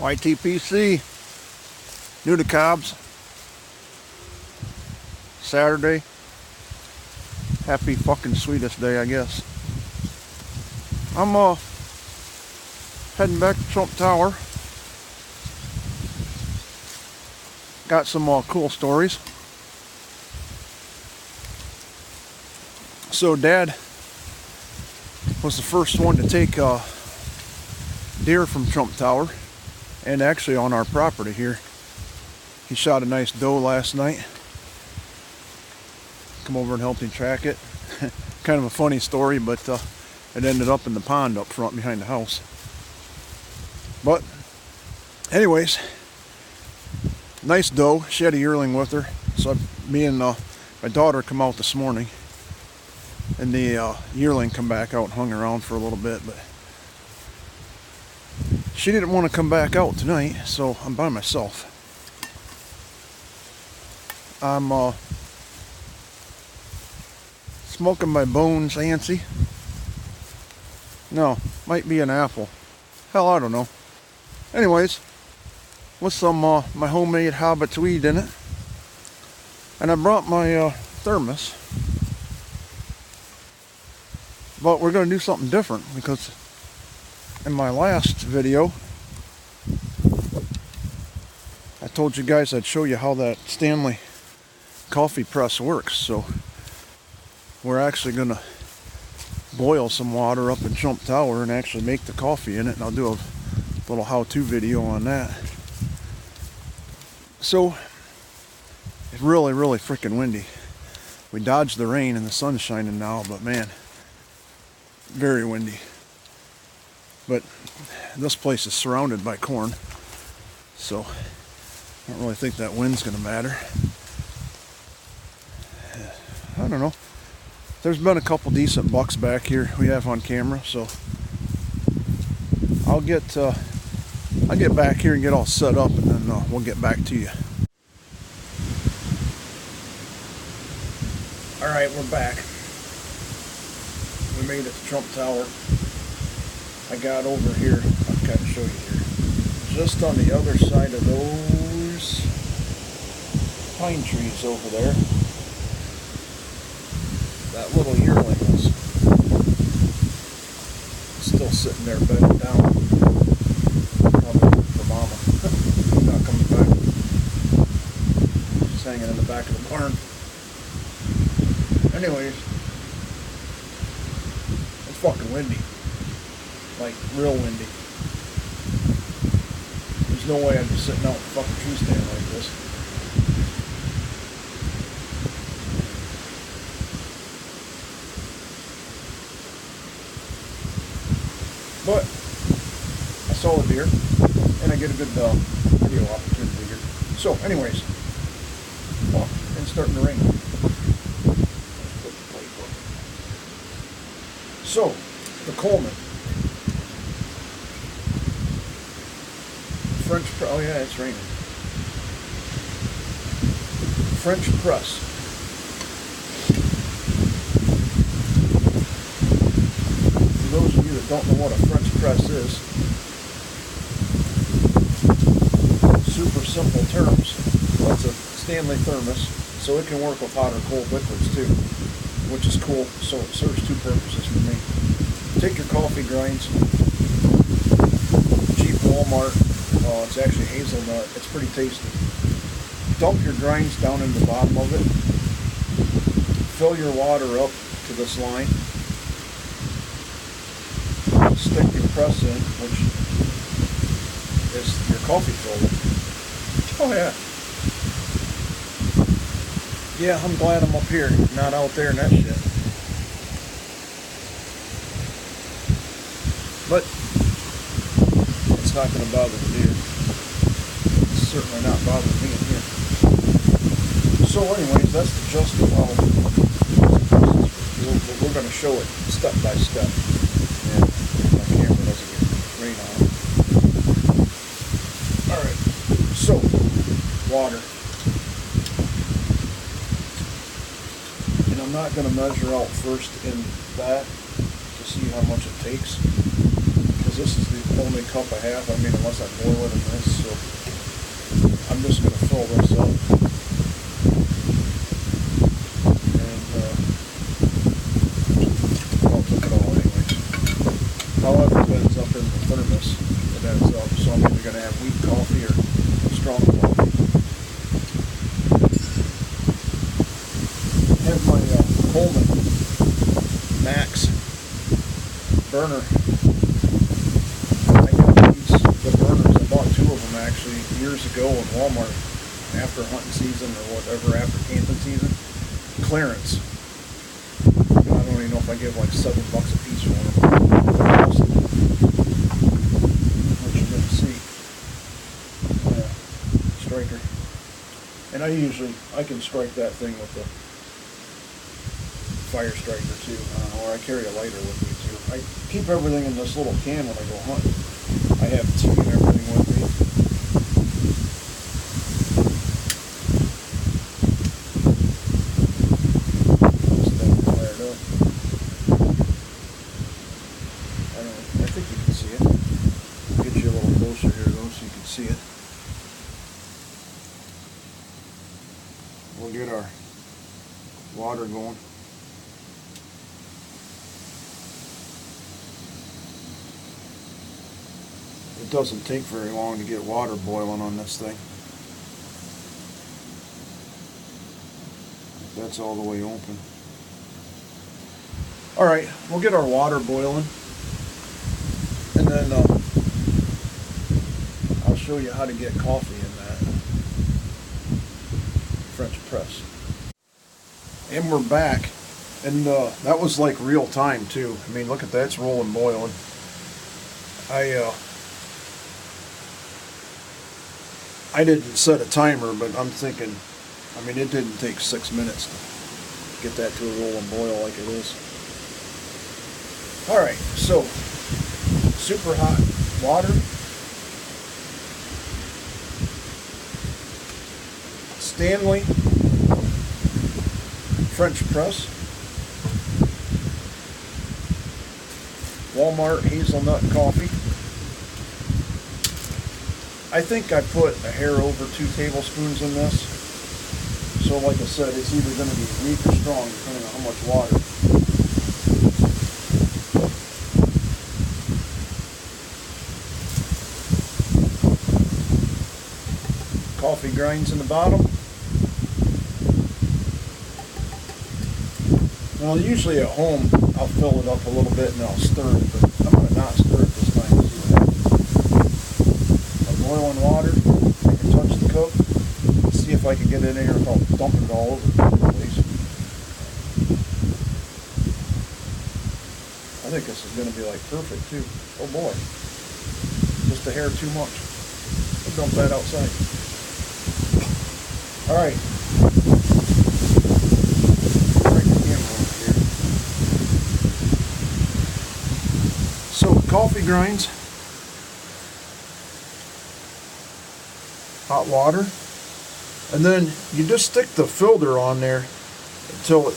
YTPC, new to Cobb's, Saturday, happy fucking sweetest day, I guess. I'm heading back to Trump Tower. Got some cool stories. So Dad was the first one to take deer from Trump Tower, and actually on our property here. He shot a nice doe last night. Come over and helped him track it. Kind of a funny story, but it ended up in the pond up front behind the house. But anyways, nice doe. She had a yearling with her, so me and my daughter come out this morning, and the yearling come back out and hung around for a little bit, but she didn't want to come back out tonight, so I'm by myself. I'm smoking my bones antsy. No, might be an apple. Hell, I don't know. Anyways, with some my homemade Hobbit weed in it, and I brought my thermos. But we're going to do something different, because in my last video I told you guys I'd show you how that Stanley coffee press works. So we're actually going to boil some water up in Trump Tower and actually make the coffee in it, and I'll do a little how-to video on that. So it's really freaking windy. We dodged the rain and the sun's shining now, but man, very windy. But this place is surrounded by corn, so I don't really think that wind's going to matter. I don't know. There's been a couple decent bucks back here we have on camera, so I'll get back here and get all set up, and then we'll get back to you. All right, we're back. We made it to Trump Tower. I got over here, I'll kind of show you here. Just on the other side of those pine trees over there, that little yearling was still sitting there bedding down. Probably for mama. Not coming back. Just hanging in the back of the barn. Anyways, it's fucking windy. Like, real windy. There's no way I'd be sitting out in a fucking tree stand like this. But I saw a deer, and I get a good video opportunity here. So, anyways, it's starting to rain. So, the Coleman. Oh yeah, it's raining. French press. For those of you that don't know what a French press is, super simple terms. That's a Stanley thermos, so it can work with hot or cold liquids too, which is cool. So it serves two purposes for me. Take your coffee grinds, cheap Walmart. It's actually hazelnut. It's pretty tasty. Dump your grinds down in the bottom of it. Fill your water up to this line. Stick your press in, which is your coffee filter. Oh yeah. Yeah, I'm glad I'm up here, not out there in that shit. But it's not going to bother the deer. It's certainly not bothering me in here. So anyways, that's the gist of how we're going to show it step by step. And my camera doesn't get rain on it. Alright, so water. And I'm not going to measure out first in that to see how much it takes, because because this is the only cup I have. I mean, unless I boil it in this, so I'm just going to fill this up. And I'll cook it all anyway. However, it ends up in the thermos, it ends up. So I'm either going to have weak coffee or strong coffee. I have my Coleman Max burner. I got the burners. I bought 2 of them actually years ago in Walmart after hunting season or whatever, after camping season. Clearance. I don't even know if I give like $7 a piece for them. What you're gonna see. Striker. And I can strike that thing with the fire striker too, or I carry a lighter with me too. I keep everything in this little can when I go hunting. I have tea and everything with me. This thing fired up. I think you can see it. I'll get you a little closer here though so you can see it. We'll get our water going. It doesn't take very long to get water boiling on this thing. That's all the way open. Alright, we'll get our water boiling. And then I'll show you how to get coffee in that French press. And we're back. And that was like real time too. I mean, look at that, it's rolling, boiling. I didn't set a timer, but I'm thinking, I mean, it didn't take 6 minutes to get that to a roll and boil like it is. Alright, so, super hot water. Stanley French press. Walmart hazelnut coffee. I think I put a hair over 2 tablespoons in this. So like I said, it's either going to be weak or strong depending on how much water. Coffee grinds in the bottom. Now usually at home I'll fill it up a little bit and I'll stir it, but I'm going to not stir it this time to see what happens. Boiling water, I can touch the cup, see if I can get it in here without dumping it all over the place. I think this is going to be like perfect too. Oh boy, just a hair too much. I'll dump that outside. Alright, bring the camera over here. So coffee grinds. Hot water, and then you just stick the filter on there until it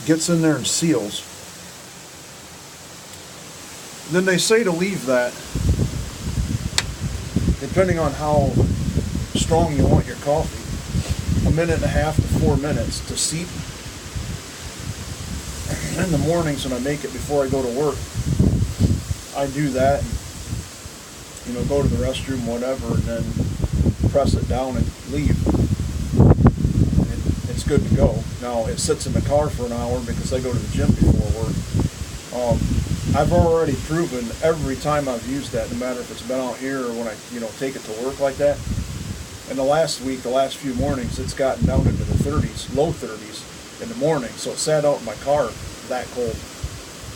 gets in there and seals. Then they say to leave that, depending on how strong you want your coffee, 1.5 to 4 minutes to seep. In the mornings when I make it before I go to work, I do that, and, go to the restroom, whatever, and then press it down and leave. And it's good to go. Now it sits in the car for an hour because I go to the gym before work. I've already proven every time I've used that, no matter if it's been out here or when I take it to work like that. In the last few mornings, it's gotten down into the 30s, low 30s in the morning. So it sat out in my car that cold,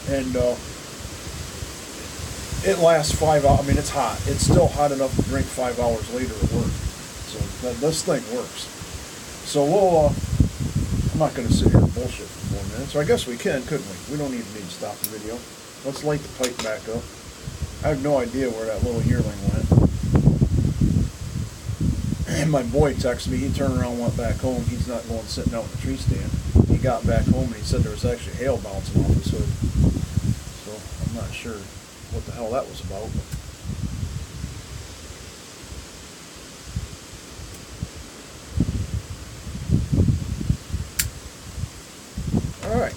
and it lasts 5 hours. I mean, it's hot. It's still hot enough to drink 5 hours later at work. So this thing works. So I'm not going to sit here and bullshit for 4 minutes. Or I guess we can, couldn't we? We don't even need to stop the video. Let's light the pipe back up. I have no idea where that little yearling went. And my boy texted me. He turned around and went back home. He's not going sitting out in the tree stand. He got back home and he said there was actually hail bouncing off his hood. So I'm not sure what the hell that was about. All right.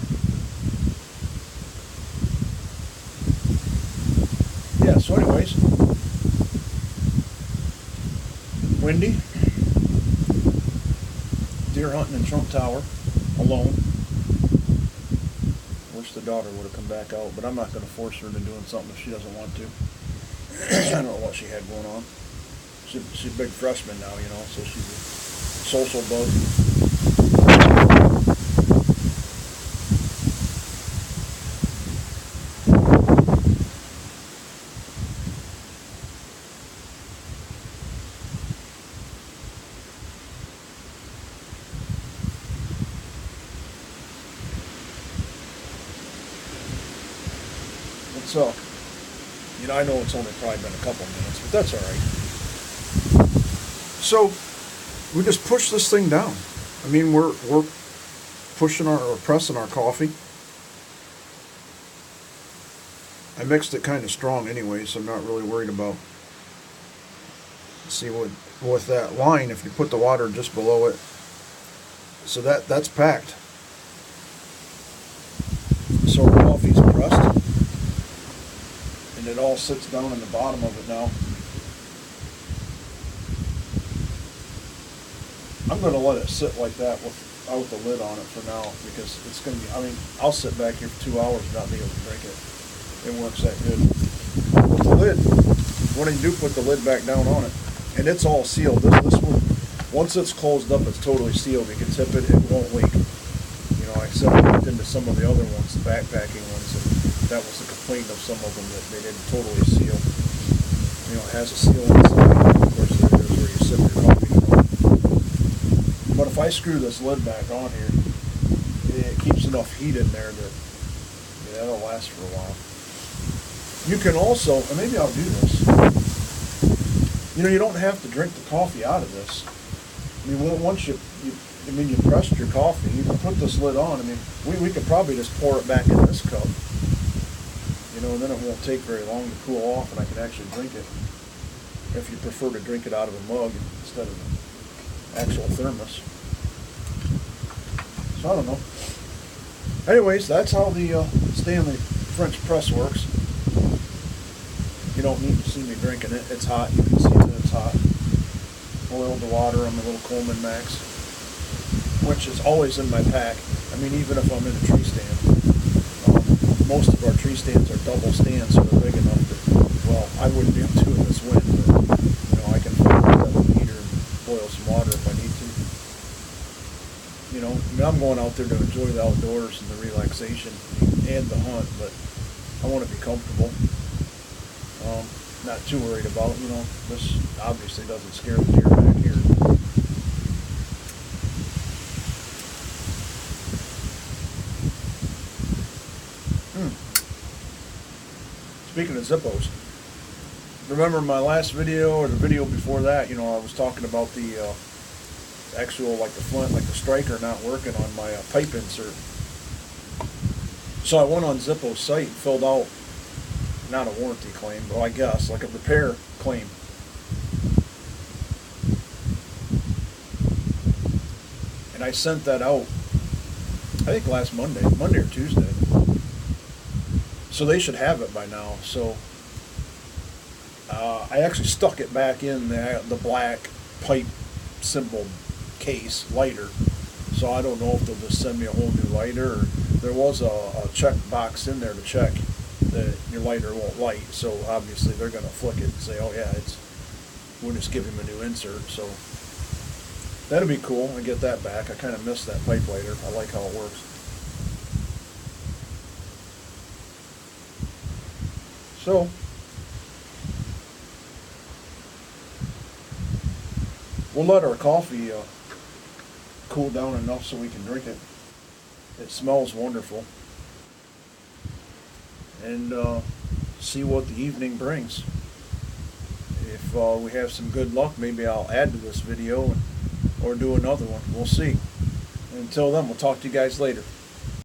Yeah, so anyways, windy, deer hunting in Trump Tower, alone. Wish the daughter would have come back out, but I'm not going to force her into doing something if she doesn't want to. I don't know what she had going on. She's a big freshman now, you know, so she's a social bug. So, you know, I know it's only probably been a couple minutes, but that's all right. So, we just push this thing down. I mean, we're pushing or pressing our coffee. I mixed it kind of strong anyway, so I'm not really worried about. See, with that line, if you put the water just below it, so that's packed. So our coffee's pressed. And it all sits down in the bottom of it now. I'm going to let it sit like that without the lid on it for now, because it's going to be, I mean, I'll sit back here for 2 hours and not be able to drink it. It works that good. With the lid, when you do put the lid back down on it, and it's all sealed. This one, once it's closed up, it's totally sealed. You can tip it, it won't leak. You know, I said I looked into some of the other ones, the backpacking ones, and that was the complaint of some of them, that they didn't totally seal. You know, it has a seal inside. Of course, there's where you sip your coffee from. But if I screw this lid back on here, it keeps enough heat in there that that'll last for a while. You can also, and maybe I'll do this. You know, you don't have to drink the coffee out of this. I mean, once you pressed your coffee, you can put this lid on. I mean, we could probably just pour it back in this cup. You know, and then it won't take very long to cool off, and I can actually drink it. If you prefer to drink it out of a mug instead of an actual thermos. So I don't know. Anyways, that's how the Stanley French press works. You don't need to see me drinking it. It's hot. You can see that it's hot. Boiled the water on the little Coleman Max, which is always in my pack. I mean, even if I'm in a tree stand. Most of our tree stands are double stands, so they're big enough that, well, I wouldn't be able to in this wind, but, you know, I can fill up the heater and boil some water if I need to. You know, I mean, I'm going out there to enjoy the outdoors and the relaxation and the hunt, but I want to be comfortable. Not too worried about, you know, this obviously doesn't scare the deer back here. Speaking of Zippos, remember my last video or the video before that, you know, I was talking about the actual, like the flint, like the striker not working on my pipe insert. So I went on Zippo's site and filled out, not a warranty claim, but I guess, like a repair claim. And I sent that out, I think last Monday or Tuesday. So they should have it by now. So I actually stuck it back in the black pipe symbol case lighter. So I don't know if they'll just send me a whole new lighter. Or there was a check box in there to check that your lighter won't light. So obviously they're going to flick it and say, oh yeah, we'll just give him a new insert. So that'll be cool. I get that back. I kind of missed that pipe lighter. I like how it works. So, we'll let our coffee cool down enough so we can drink it. It smells wonderful. And see what the evening brings. If we have some good luck, maybe I'll add to this video or do another one. We'll see. Until then, we'll talk to you guys later.